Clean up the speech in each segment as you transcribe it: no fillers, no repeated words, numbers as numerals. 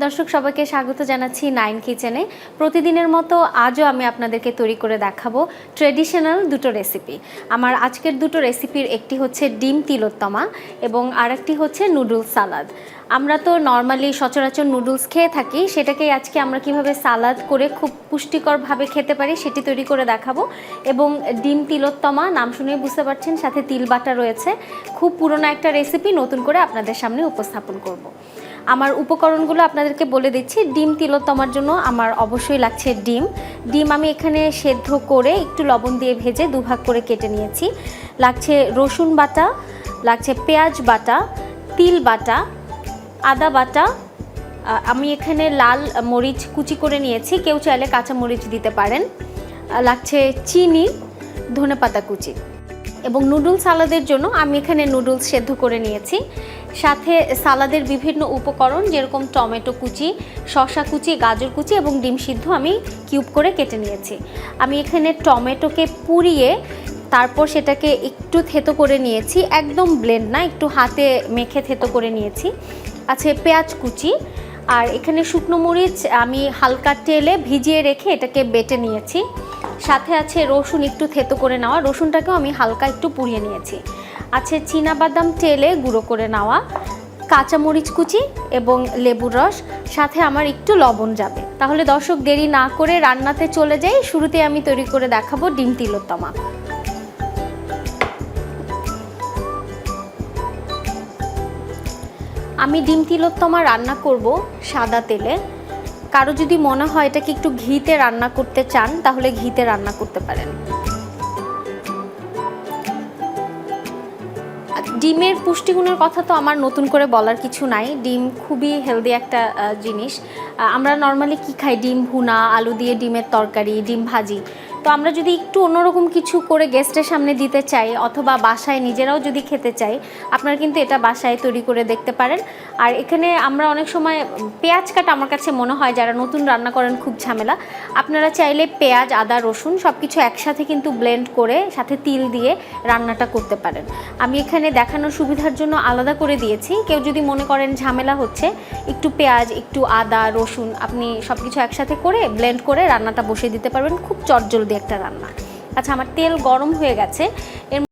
দর্শক সবাইকে স্বাগত জানাচ্ছি নাইন কিচেনে। প্রতিদিনের মতো আজও আমি আপনাদেরকে তৈরি করে দেখাবো ট্রেডিশনাল দুটো রেসিপি। আমার আজকের দুটো রেসিপির একটি হচ্ছে ডিম তিলোত্তমা এবং আরেকটি হচ্ছে নুডলস সালাদ। আমরা তো নর্মালি সচরাচর নুডলস খেয়ে থাকি, সেটাকেই আজকে আমরা কিভাবে সালাদ করে খুব পুষ্টিকরভাবে খেতে পারি সেটি তৈরি করে দেখাবো। এবং ডিম তিলোত্তমা নাম শুনেই বুঝতে পারছেন, সাথে তিল বাটা রয়েছে। খুব পুরনো একটা রেসিপি নতুন করে আপনাদের সামনে উপস্থাপন করব। আমার উপকরণগুলো আপনাদেরকে বলে দিচ্ছি। ডিম তিলোত্তমার জন্য আমার অবশ্যই লাগছে ডিম আমি এখানে সেদ্ধ করে একটু লবণ দিয়ে ভেজে দুভাগ করে কেটে নিয়েছি। লাগছে রসুন বাটা, লাগছে পেঁয়াজ বাটা, তিল বাটা, আদা বাটা, আমি এখানে লাল মরিচ কুচি করে নিয়েছি, কেউ চাইলে কাঁচা মরিচ দিতে পারেন, লাগছে চিনি, ধনেপাতা কুচি। এবং নুডলস সালাদের জন্য আমি এখানে নুডলস সেদ্ধ করে নিয়েছি। সাথে সালাদের বিভিন্ন উপকরণ যেরকম টমেটো কুচি, শসা কুচি, গাজর কুচি এবং ডিম সিদ্ধ আমি কিউব করে কেটে নিয়েছি। আমি এখানে টমেটোকে পুড়িয়ে তারপর সেটাকে একটু থেতো করে নিয়েছি, একদম ব্লেন্ড না, একটু হাতে মেখে থেতো করে নিয়েছি। আছে পেঁয়াজ কুচি, আর এখানে শুকনো মরিচ আমি হালকা তেলে ভিজিয়ে রেখে এটাকে বেটে নিয়েছি। সাথে আছে রসুন একটু থেতো করে নেওয়া, রসুনটাকেও আমি হালকা একটু পুড়িয়ে নিয়েছি। আছে চীনাবাদাম তেলে গুঁড়ো করে নেওয়া, কাঁচামরিচ কুচি এবং লেবুর রস, সাথে আমার একটু লবণ যাবে। তাহলে দর্শক দেরি না করে রান্নাতে চলে যাই। শুরুতে আমি তৈরি করে দেখাবো ডিম তিলোত্তমা। আমি ডিম তিলোত্তমা রান্না করব সাদা তেলে। কারো যদি মনে হয় এটাকে একটু ঘিতে রান্না করতে চান তাহলে ঘিতে রান্না করতে পারেন। ডিমের পুষ্টিগুণের কথা তো আমার নতুন করে বলার কিছু নাই। ডিম খুবই হেলদি একটা জিনিস। আমরা নর্মালি কি খাই? ডিম ভুনা, আলু দিয়ে ডিমের তরকারি, ডিম ভাজি। তো আমরা যদি একটু অন্যরকম কিছু করে গেস্টের সামনে দিতে চাই অথবা বাসায় নিজেরাও যদি খেতে চাই, আপনারা কিন্তু এটা বাসায় তৈরি করে দেখতে পারেন। আর এখানে আমরা অনেক সময় পেঁয়াজ কাটা আমার কাছে মনে হয় যারা নতুন রান্না করেন খুব ঝামেলা। আপনারা চাইলে পেঁয়াজ, আদা, রসুন সব কিছু একসাথে কিন্তু ব্লেন্ড করে সাথে তিল দিয়ে রান্নাটা করতে পারেন। আমি এখানে দেখানোর সুবিধার জন্য আলাদা করে দিয়েছি। কেউ যদি মনে করেন ঝামেলা হচ্ছে, একটু পেঁয়াজ, একটু আদা, রসুন আপনি সব কিছু একসাথে করে ব্লেন্ড করে রান্নাটা বসিয়ে দিতে পারবেন। খুব চটজলদি একটা রান্না। আচ্ছা, আমার তেল গরম হয়ে গেছে। এর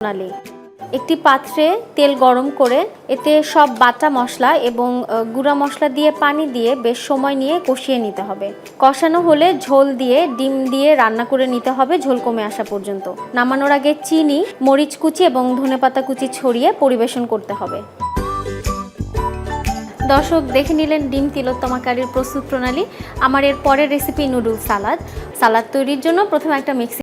প্রণালী। একটি পাত্রে তেল গরম করে এতে সব বাটা মশলা এবং গুঁড়া মশলা দিয়ে পানি দিয়ে বেশ সময় নিয়ে কষিয়ে নিতে হবে। কষানো হলে ঝোল দিয়ে ডিম দিয়ে রান্না করে নিতে হবে ঝোল কমে আসা পর্যন্ত। নামানোর আগে চিনি, মরিচ কুচি এবং ধনেপাতা কুচি ছড়িয়ে পরিবেশন করতে হবে। দর্শক দেখে নিলেন ডিম তিলোত্তমা কারির প্রস্তুত প্রণালী। আমার এর পরের রেসিপি নুডল সালাদ। সালাদ তৈরির জন্য প্রথমে একটা মিক্সি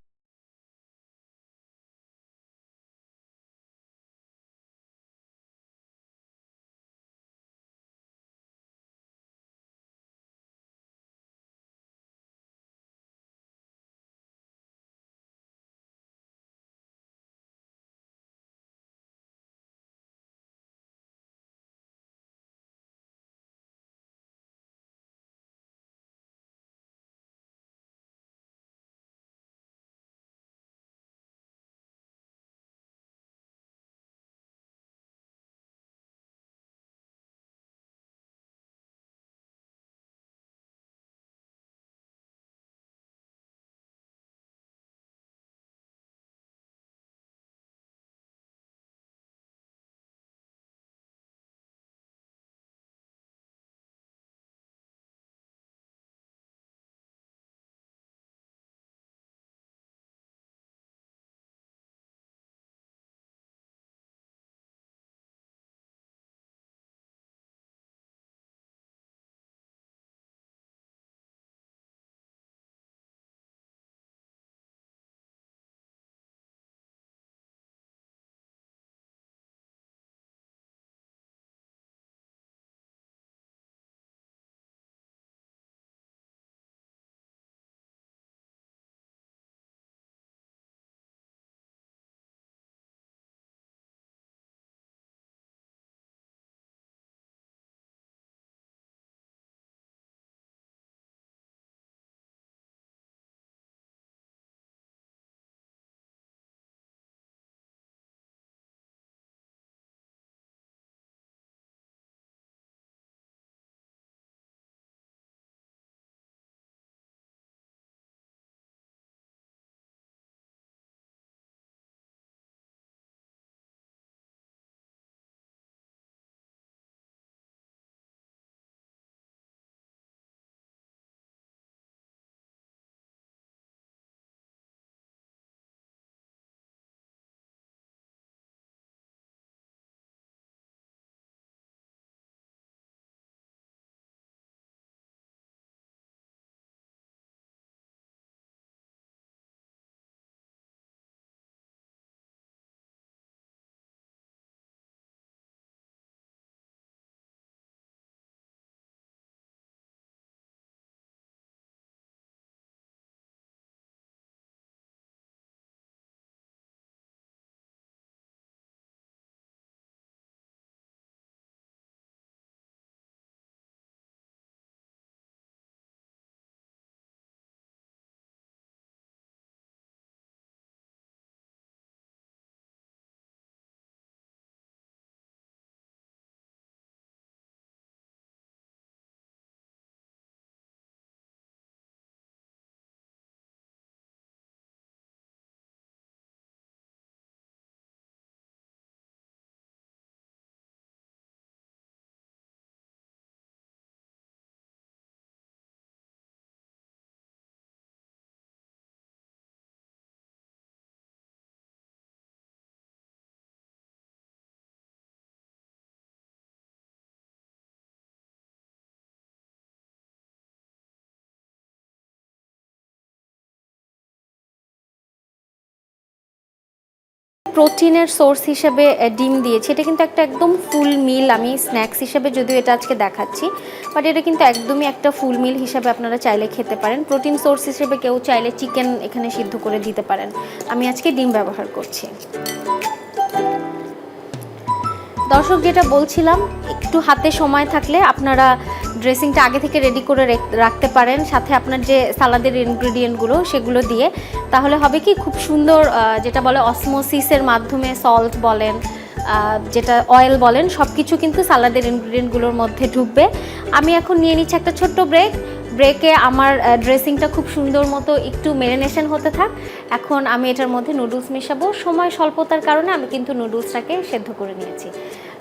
প্রোটিনের সোর্স হিসেবে ডিম দিয়েছি। এটা কিন্তু একটা একদম ফুল মিল, আমি স্ন্যাক্স হিসেবে যদিও এটা আজকে দেখাচ্ছি, বাট এটা কিন্তু একদমই একটা ফুল মিল হিসেবে আপনারা চাইলে খেতে পারেন। প্রোটিন সোর্স হিসেবে কেউ চাইলে চিকেন এখানে সিদ্ধ করে দিতে পারেন। আমি আজকে ডিম ব্যবহার করছি। দর্শক যেটা বলছিলাম, একটু হাতে সময় থাকলে আপনারা ড্রেসিংটা আগে থেকে রেডি করে রাখতে পারেন, সাথে আপনার যে সালাদের ইনগ্রেডিয়েন্টগুলো সেগুলো দিয়ে। তাহলে হবে কি, খুব সুন্দর যেটা বলে অসমোসিসের মাধ্যমে সল্ট বলেন, যেটা অয়েল বলেন, সব কিছু কিন্তু সালাদের ইনগ্রেডিয়েন্টগুলোর মধ্যে ঢুকবে। আমি এখন নিয়ে নিচ্ছি একটা ছোট্ট ব্রেক। ব্রেকে আমার ড্রেসিংটা খুব সুন্দর মতো একটু ম্যারিনেশন হতে থাক। এখন আমি এটার মধ্যে নুডলস মেশাবো। সময় স্বল্পতার কারণে আমি কিন্তু নুডলসটাকে সেদ্ধ করে নিয়েছি।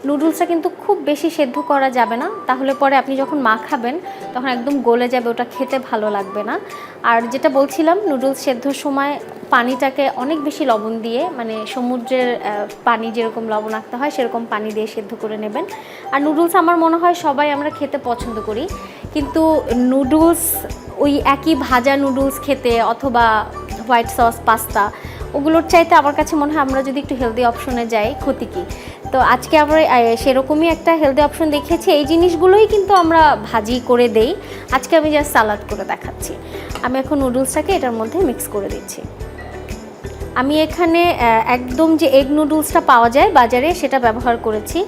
নুডলসটা কিন্তু খুব বেশি সেদ্ধ করা যাবে না, তাহলে পরে আপনি যখন মাখাবেন তখন একদম গলে যাবে, ওটা খেতে ভালো লাগবে না। আর যেটা বলছিলাম, নুডলস সেদ্ধর সময় পানিটাকে অনেক বেশি লবণ দিয়ে, মানে সমুদ্রের পানি যেরকম লবণাক্ত হয় সেরকম পানি দিয়ে সেদ্ধ করে নেবেন। আর নুডলস আমার মনে হয় সবাই আমরা খেতে পছন্দ করি, কিন্তু নুডলস ওই একই ভাজা নুডলস খেতে অথবা হোয়াইট সস পাস্তা ওগুলোর চাইতে আমার কাছে মনে হয় আমরা যদি একটু হেলদি অপশনে যাই ক্ষতি কী। তো আজকে আমরা সেরকমই একটা হেলদি অপশন দেখিয়েছি। এই জিনিসগুলোই কিন্তু আমরা ভাজি করে দেই, আজকে আমি জাস্ট সালাদ করে দেখাচ্ছি। আমি এখন নুডলসটাকে এটার মধ্যে মিক্স করে দিচ্ছি। আমি এখানে একদম যে এগ নুডলসটা পাওয়া যায় বাজারে সেটা ব্যবহার করেছি।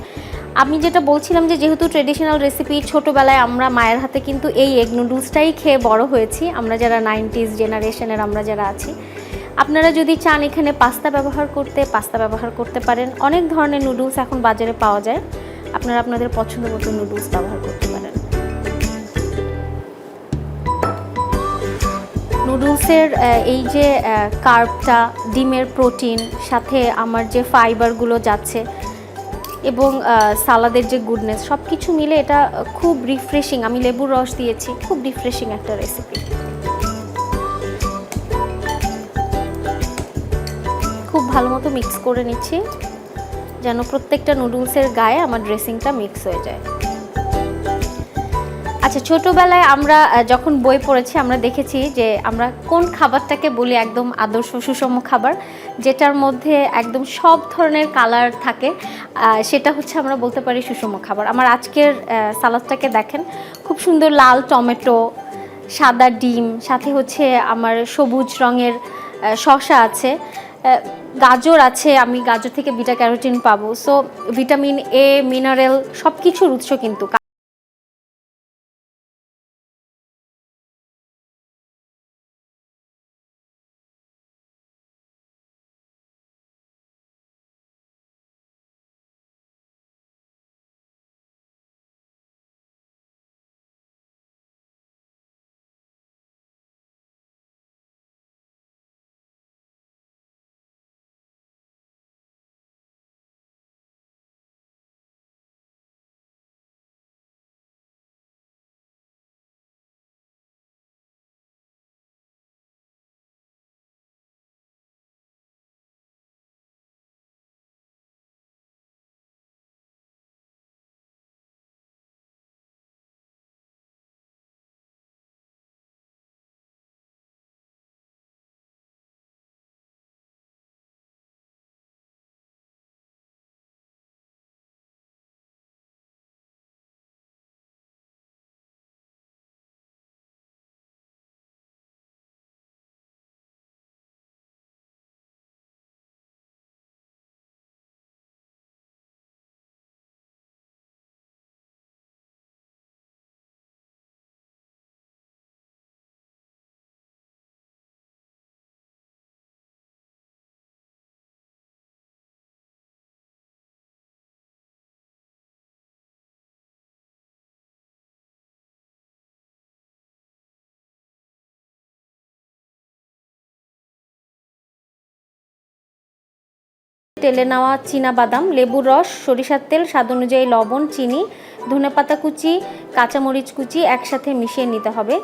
আমি যেটা বলছিলাম যে যেহেতু ট্রেডিশনাল রেসিপি, ছোটোবেলায় আমরা মায়ের হাতে কিন্তু এই এগ নুডলসটাই খেয়ে বড় হয়েছি, আমরা যারা 90s জেনারেশনের আমরা যারা আছি। আপনারা যদি চান এখানে পাস্তা ব্যবহার করতে পারেন। অনেক ধরনের নুডলস এখন বাজারে পাওয়া যায়, আপনারা আপনাদের পছন্দ মতো নুডলস ব্যবহার করতে পারেন। নুডলসের এই যে কার্বটা, ডিমের প্রোটিন, সাথে আমার যে ফাইবারগুলো যাচ্ছে এবং সালাদের যে গুডনেস, সব কিছু মিলে এটা খুব রিফ্রেশিং। আমি লেবুর রস দিয়েছি, খুব রিফ্রেশিং একটা রেসিপি। খুব ভালো মতো মিক্স করে নিচ্ছি যেন প্রত্যেকটা নুডলসের গায়ে আমার ড্রেসিংটা মিক্স হয়ে যায়। আচ্ছা, ছোটোবেলায় আমরা যখন বই পড়েছি আমরা দেখেছি যে আমরা কোন খাবারটাকে বলি একদম আদর্শ সুষম খাবার, যেটার মধ্যে একদম সব ধরনের কালার থাকে, সেটা হচ্ছে আমরা বলতে পারি সুষম খাবার। আমার আজকের সালাদটাকে দেখেন, খুব সুন্দর লাল টমেটো, সাদা ডিম, সাথে হচ্ছে আমার সবুজ রঙের শসা আছে, গাজর আছে। আমি গাজর থেকে বিটা ক্যারোটিন পাবো, সো ভিটামিন এ, মিনারেল সব কিছুর উৎস কিন্তু। তেলে নেওয়া চীনা বাদাম, লেবুর রস, সরিষার তেল, স্বাদ অনুযায়ী লবণ, চিনি, ধনেপাতা কুচি, কাঁচামরিচ কুচি একসাথে মিশিয়ে নিতে হবে।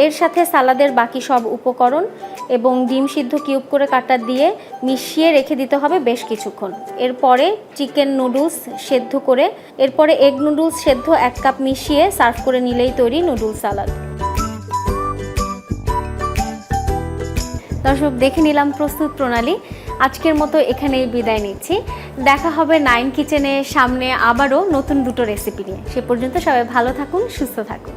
এর সাথে সালাদের বাকি সব উপকরণ এবং ডিম সিদ্ধ কিউব করে কাটা দিয়ে মিশিয়ে রেখে দিতে হবে বেশ কিছুক্ষণ। এরপরে চিকেন নুডলস সেদ্ধ করে, এরপরে এগ নুডলস সেদ্ধ 1 কাপ মিশিয়ে সার্ভ করে নিলেই তৈরি নুডলস সালাদ। দর্শক, দেখে নিলাম প্রস্তুত প্রণালী। আজকের মতো এখানেই বিদায় নিচ্ছি। দেখা হবে 9 কিচেনে সামনে আবারও নতুন দুটো রেসিপি নিয়ে। সে পর্যন্ত সবাই ভালো থাকুন, সুস্থ থাকুন।